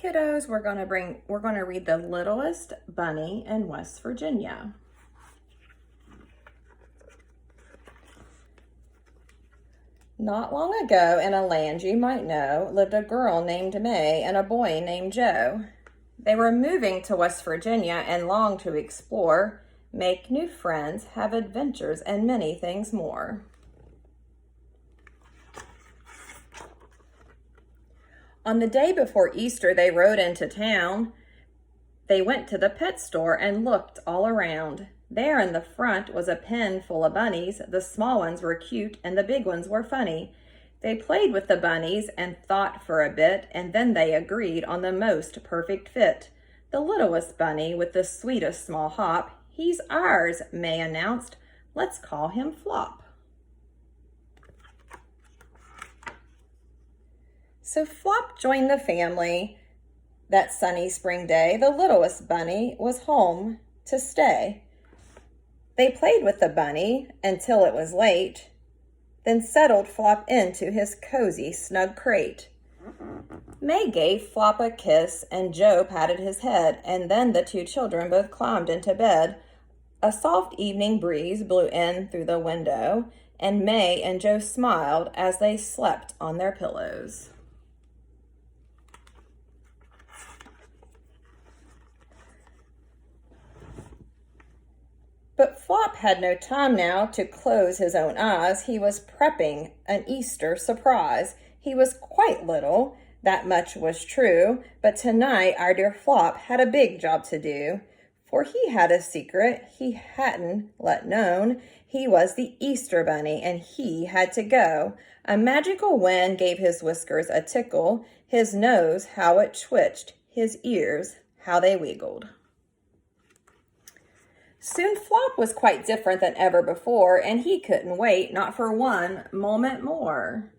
kiddos, we're going to read The Littlest Bunny in West Virginia. Not long ago, in a land you might know, lived a girl named May and a boy named Joe. They were moving to West Virginia and longed to explore, make new friends, have adventures, and many things more. On the day before Easter, they rode into town. They went to the pet store and looked all around. There in the front was a pen full of bunnies. The small ones were cute and the big ones were funny. They played with the bunnies and thought for a bit, and then they agreed on the most perfect fit. The littlest bunny with the sweetest small hop, he's ours, May announced. Let's call him Flop. So Flop joined the family that sunny spring day. The littlest bunny was home to stay. They played with the bunny until it was late, then settled Flop into his cozy, snug crate. May gave Flop a kiss and Joe patted his head, and then the two children both climbed into bed. A soft evening breeze blew in through the window, and May and Joe smiled as they slept on their pillows. But Flop had no time now to close his own eyes. He was prepping an Easter surprise. He was quite little, that much was true, but tonight our dear Flop had a big job to do. For he had a secret he hadn't let known. He was the Easter Bunny, and he had to go. A magical wind gave his whiskers a tickle, his nose how it twitched, his ears how they wiggled. Soon Flop was quite different than ever before, and he couldn't wait, not for one moment more.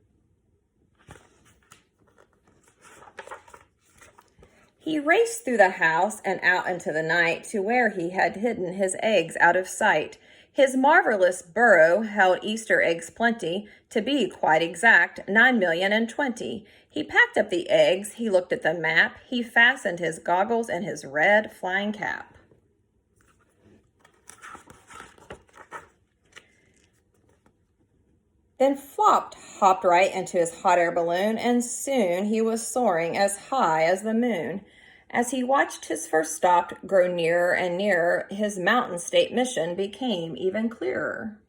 He raced through the house and out into the night to where he had hidden his eggs out of sight. His marvelous burrow held Easter eggs plenty, to be quite exact, 9,020,000. He packed up the eggs, he looked at the map, he fastened his goggles and his red flying cap. Then Flop hopped right into his hot air balloon, and soon he was soaring as high as the moon. As he watched his first stop grow nearer and nearer, his mountain state mission became even clearer.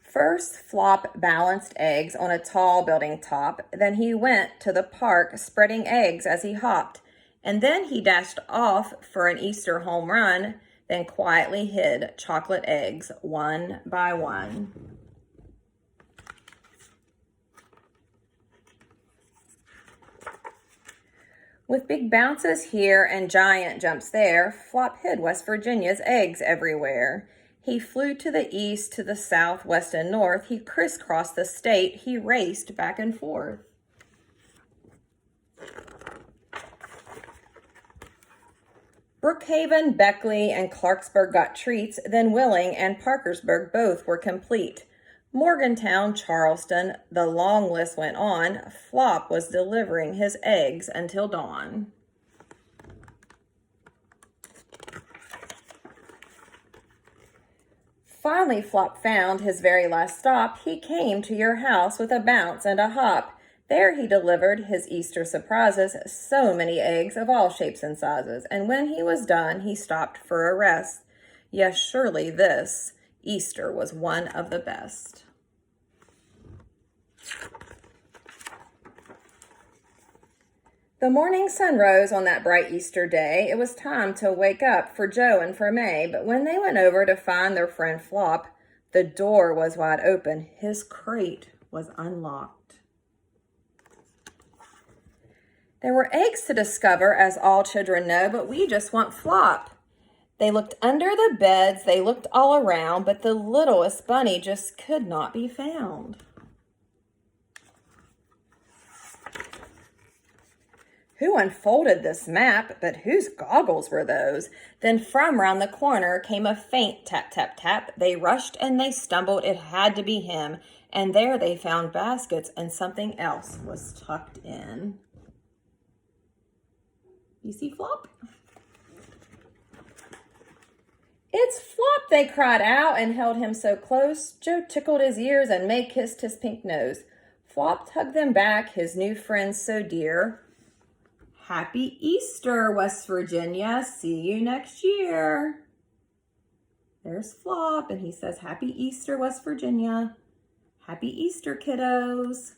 First, Flop balanced eggs on a tall building top. Then he went to the park, spreading eggs as he hopped. And then he dashed off for an Easter home run, then quietly hid chocolate eggs one by one. With big bounces here and giant jumps there, Flop hid West Virginia's eggs everywhere. He flew to the east, to the south, west, and north. He crisscrossed the state. He raced back and forth. Brookhaven, Beckley, and Clarksburg got treats, then Willing and Parkersburg both were complete. Morgantown, Charleston, the long list went on. Flop was delivering his eggs until dawn. Finally, Flop found his very last stop. He came to your house with a bounce and a hop. There he delivered his Easter surprises, so many eggs of all shapes and sizes. And when he was done, he stopped for a rest. Yes, surely this Easter was one of the best. The morning sun rose on that bright Easter day. It was time to wake up for Joe and for May, but when they went over to find their friend Flop, the door was wide open. His crate was unlocked. There were eggs to discover, as all children know, but we just want Flop. They looked under the beds, they looked all around, but the littlest bunny just could not be found. Who unfolded this map, but whose goggles were those? Then from round the corner came a faint tap, tap, tap. They rushed and they stumbled, it had to be him. And there they found baskets and something else was tucked in. You see Flop? It's Flop, they cried out and held him so close. Joe tickled his ears and May kissed his pink nose. Flop tugged them back, his new friends so dear. Happy Easter, West Virginia. See you next year. There's Flop, and he says, Happy Easter, West Virginia. Happy Easter, kiddos.